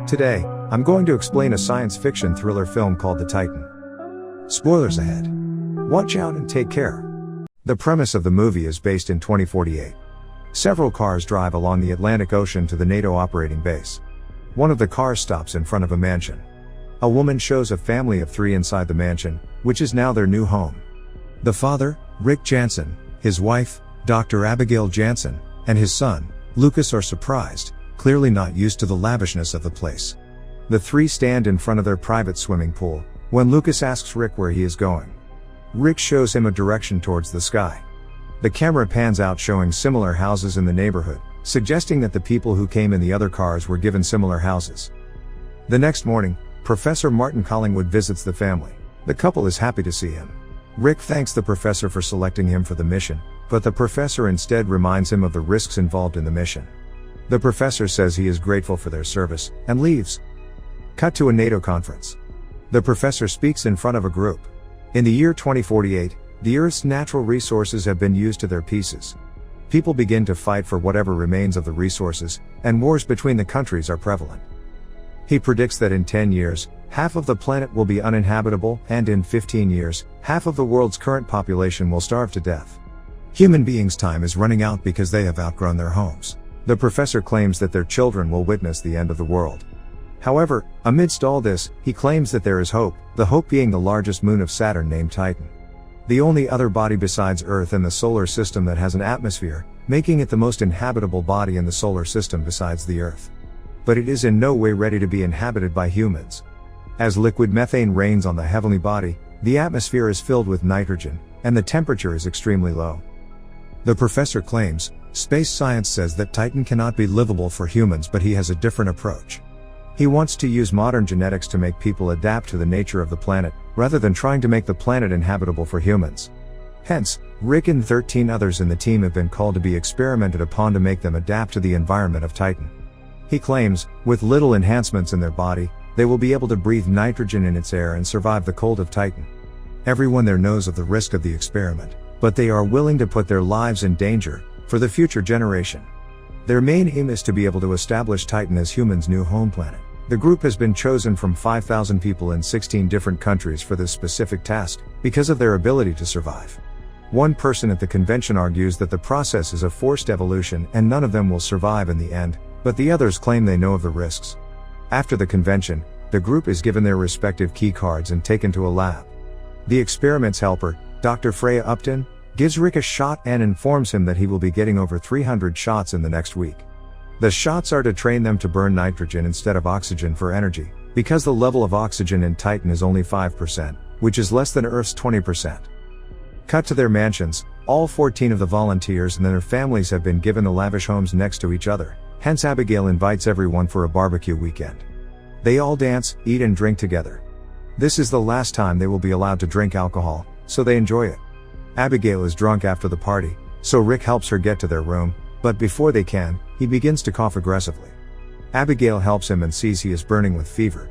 Today, I'm going to explain a science fiction thriller film called The Titan. Spoilers ahead. Watch out and take care. The premise of the movie is based in 2048. Several cars drive along the Atlantic Ocean to the NATO operating base. One of the cars stops in front of a mansion. A woman shows a family of 3 inside the mansion, which is now their new home. The father, Rick Jansen, his wife, Dr. Abigail Jansen, and his son, Lucas are surprised, clearly not used to the lavishness of the place. The 3 stand in front of their private swimming pool, when Lucas asks Rick where he is going. Rick shows him a direction towards the sky. The camera pans out showing similar houses in the neighborhood, suggesting that the people who came in the other cars were given similar houses. The next morning, Professor Martin Collingwood visits the family. The couple is happy to see him. Rick thanks the professor for selecting him for the mission, but the professor instead reminds him of the risks involved in the mission. The professor says he is grateful for their service, and leaves. Cut to a NATO conference. The professor speaks in front of a group. In the year 2048, the Earth's natural resources have been used to their pieces. People begin to fight for whatever remains of the resources, and wars between the countries are prevalent. He predicts that in 10 years, half of the planet will be uninhabitable, and in 15 years, half of the world's current population will starve to death. Human beings' time is running out because they have outgrown their homes. The professor claims that their children will witness the end of the world. However, amidst all this, he claims that there is hope, the hope being the largest moon of Saturn named Titan. The only other body besides Earth in the solar system that has an atmosphere, making it the most inhabitable body in the solar system besides the Earth. But it is in no way ready to be inhabited by humans. As liquid methane rains on the heavenly body, the atmosphere is filled with nitrogen, and the temperature is extremely low. The professor claims, space science says that Titan cannot be livable for humans, but he has a different approach. He wants to use modern genetics to make people adapt to the nature of the planet, rather than trying to make the planet inhabitable for humans. Hence, Rick and 13 others in the team have been called to be experimented upon to make them adapt to the environment of Titan. He claims, with little enhancements in their body, they will be able to breathe nitrogen in its air and survive the cold of Titan. Everyone there knows of the risk of the experiment, but they are willing to put their lives in danger, for the future generation. Their main aim is to be able to establish Titan as humans' new home planet. The group has been chosen from 5,000 people in 16 different countries for this specific task, because of their ability to survive. One person at the convention argues that the process is a forced evolution and none of them will survive in the end, but the others claim they know of the risks. After the convention, the group is given their respective key cards and taken to a lab. The experiment's helper, Dr. Freya Upton, gives Rick a shot and informs him that he will be getting over 300 shots in the next week. The shots are to train them to burn nitrogen instead of oxygen for energy, because the level of oxygen in Titan is only 5%, which is less than Earth's 20%. Cut to their mansions, all 14 of the volunteers and their families have been given the lavish homes next to each other, hence Abigail invites everyone for a barbecue weekend. They all dance, eat and drink together. This is the last time they will be allowed to drink alcohol, so they enjoy it. Abigail is drunk after the party, so Rick helps her get to their room, but before they can, he begins to cough aggressively. Abigail helps him and sees he is burning with fever.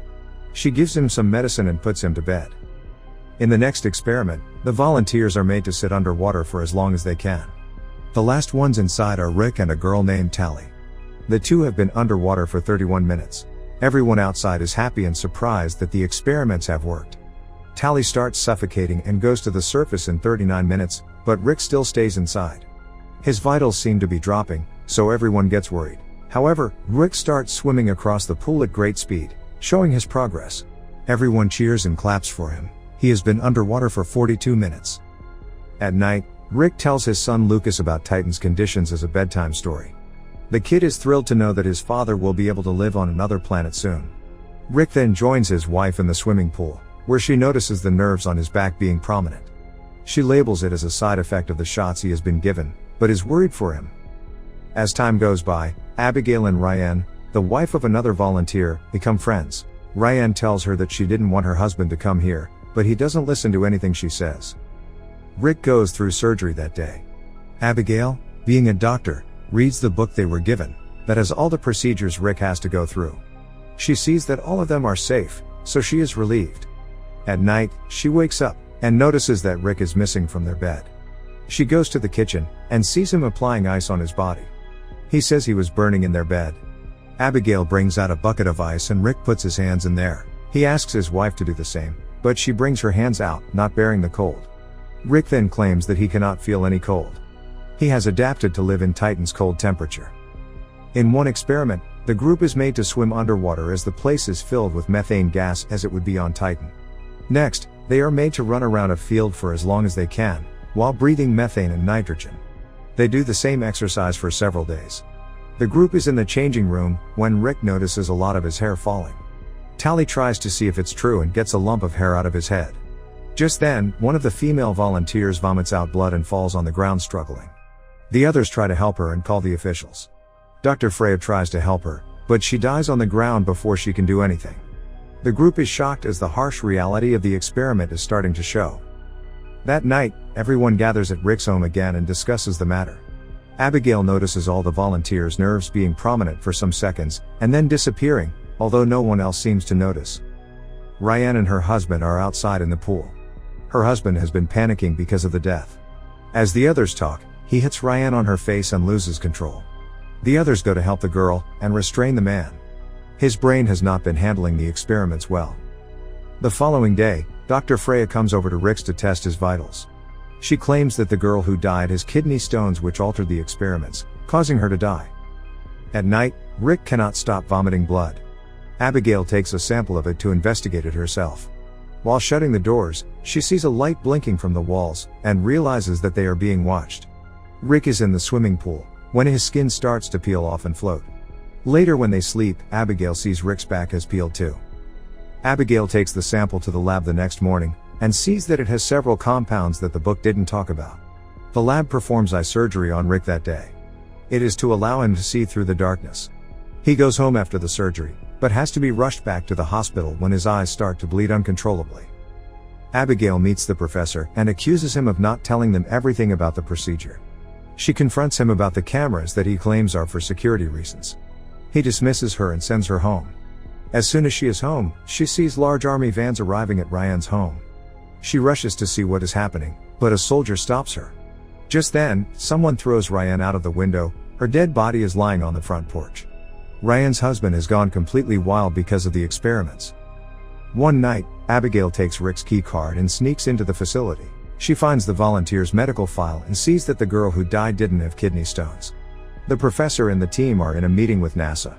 She gives him some medicine and puts him to bed. In the next experiment, the volunteers are made to sit underwater for as long as they can. The last ones inside are Rick and a girl named Tally. The two have been underwater for 31 minutes. Everyone outside is happy and surprised that the experiments have worked. Tally starts suffocating and goes to the surface in 39 minutes, but Rick still stays inside. His vitals seem to be dropping, so everyone gets worried. However, Rick starts swimming across the pool at great speed, showing his progress. Everyone cheers and claps for him. He has been underwater for 42 minutes. At night, Rick tells his son Lucas about Titan's conditions as a bedtime story. The kid is thrilled to know that his father will be able to live on another planet soon. Rick then joins his wife in the swimming pool, where she notices the nerves on his back being prominent. She labels it as a side effect of the shots he has been given, but is worried for him. As time goes by, Abigail and Ryan, the wife of another volunteer, become friends. Ryan tells her that she didn't want her husband to come here, but he doesn't listen to anything she says. Rick goes through surgery that day. Abigail, being a doctor, reads the book they were given, that has all the procedures Rick has to go through. She sees that all of them are safe, so she is relieved. At night, she wakes up, and notices that Rick is missing from their bed. She goes to the kitchen, and sees him applying ice on his body. He says he was burning in their bed. Abigail brings out a bucket of ice and Rick puts his hands in there. He asks his wife to do the same, but she brings her hands out, not bearing the cold. Rick then claims that he cannot feel any cold. He has adapted to live in Titan's cold temperature. In one experiment, the group is made to swim underwater as the place is filled with methane gas as it would be on Titan. Next, they are made to run around a field for as long as they can, while breathing methane and nitrogen. They do the same exercise for several days. The group is in the changing room, when Rick notices a lot of his hair falling. Tally tries to see if it's true and gets a lump of hair out of his head. Just then, one of the female volunteers vomits out blood and falls on the ground struggling. The others try to help her and call the officials. Dr. Freya tries to help her, but she dies on the ground before she can do anything. The group is shocked as the harsh reality of the experiment is starting to show. That night, everyone gathers at Rick's home again and discusses the matter. Abigail notices all the volunteers' nerves being prominent for some seconds, and then disappearing, although no one else seems to notice. Ryan and her husband are outside in the pool. Her husband has been panicking because of the death. As the others talk, he hits Ryan on her face and loses control. The others go to help the girl, and restrain the man. His brain has not been handling the experiments well. The following day, Dr. Freya comes over to Rick's to test his vitals. She claims that the girl who died has kidney stones which altered the experiments, causing her to die. At night, Rick cannot stop vomiting blood. Abigail takes a sample of it to investigate it herself. While shutting the doors, she sees a light blinking from the walls, and realizes that they are being watched. Rick is in the swimming pool, when his skin starts to peel off and float. Later when they sleep, Abigail sees Rick's back has peeled too. Abigail takes the sample to the lab the next morning, and sees that it has several compounds that the book didn't talk about. The lab performs eye surgery on Rick that day. It is to allow him to see through the darkness. He goes home after the surgery, but has to be rushed back to the hospital when his eyes start to bleed uncontrollably. Abigail meets the professor and accuses him of not telling them everything about the procedure. She confronts him about the cameras that he claims are for security reasons. He dismisses her and sends her home. As soon as she is home, she sees large army vans arriving at Ryan's home. She rushes to see what is happening, but a soldier stops her. Just then, someone throws Ryan out of the window. Her dead body is lying on the front porch. Ryan's husband has gone completely wild because of the experiments. One night, Abigail takes Rick's key card and sneaks into the facility. She finds the volunteer's medical file and sees that the girl who died didn't have kidney stones. The professor and the team are in a meeting with NASA.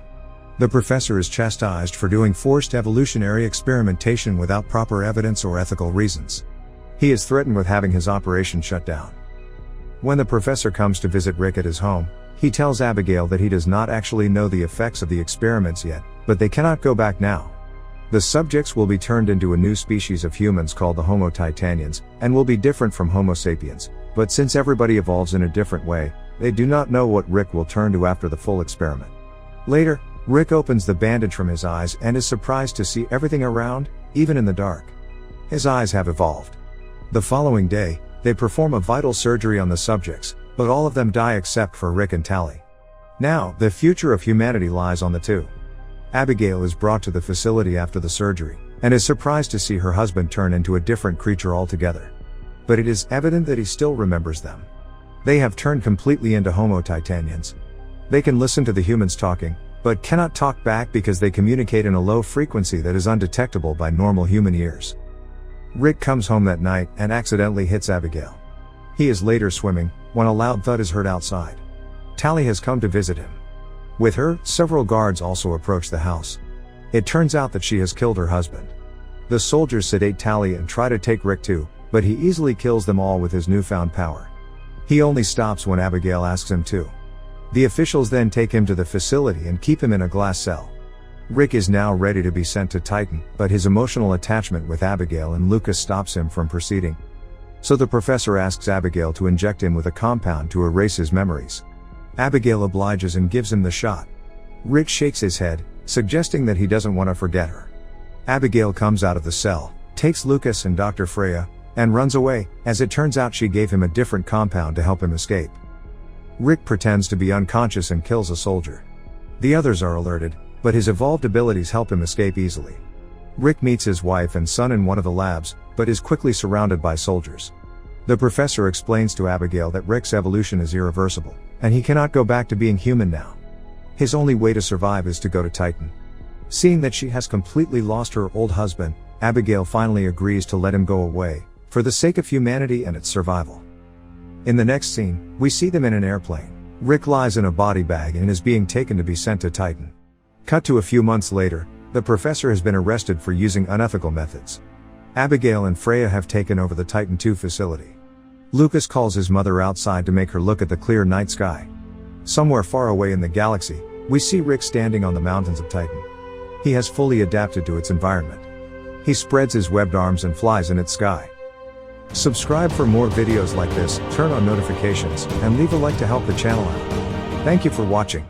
The professor is chastised for doing forced evolutionary experimentation without proper evidence or ethical reasons. He is threatened with having his operation shut down. When the professor comes to visit Rick at his home, he tells Abigail that he does not actually know the effects of the experiments yet, but they cannot go back now. The subjects will be turned into a new species of humans called the Homo Titanians, and will be different from Homo sapiens, but since everybody evolves in a different way, they do not know what Rick will turn to after the full experiment. Later, Rick opens the bandage from his eyes and is surprised to see everything around, even in the dark. His eyes have evolved. The following day, they perform a vital surgery on the subjects, but all of them die except for Rick and Tally. Now, the future of humanity lies on the two. Abigail is brought to the facility after the surgery, and is surprised to see her husband turn into a different creature altogether. But it is evident that he still remembers them. They have turned completely into Homo Titanians. They can listen to the humans talking, but cannot talk back because they communicate in a low frequency that is undetectable by normal human ears. Rick comes home that night and accidentally hits Abigail. He is later swimming, when a loud thud is heard outside. Tally has come to visit him. With her, several guards also approach the house. It turns out that she has killed her husband. The soldiers sedate Tally and try to take Rick too, but he easily kills them all with his newfound power. He only stops when Abigail asks him to. The officials then take him to the facility and keep him in a glass cell. Rick is now ready to be sent to Titan, but his emotional attachment with Abigail and Lucas stops him from proceeding. So the professor asks Abigail to inject him with a compound to erase his memories. Abigail obliges and gives him the shot. Rick shakes his head, suggesting that he doesn't want to forget her. Abigail comes out of the cell, takes Lucas and Dr. Freya, and runs away. As it turns out, she gave him a different compound to help him escape. Rick pretends to be unconscious and kills a soldier. The others are alerted, but his evolved abilities help him escape easily. Rick meets his wife and son in one of the labs, but is quickly surrounded by soldiers. The professor explains to Abigail that Rick's evolution is irreversible, and he cannot go back to being human now. His only way to survive is to go to Titan. Seeing that she has completely lost her old husband, Abigail finally agrees to let him go away, for the sake of humanity and its survival. In the next scene, we see them in an airplane. Rick lies in a body bag and is being taken to be sent to Titan. Cut to a few months later, the professor has been arrested for using unethical methods. Abigail and Freya have taken over the Titan II facility. Lucas calls his mother outside to make her look at the clear night sky. Somewhere far away in the galaxy, we see Rick standing on the mountains of Titan. He has fully adapted to its environment. He spreads his webbed arms and flies in its sky. Subscribe for more videos like this, turn on notifications, and leave a like to help the channel out. Thank you for watching.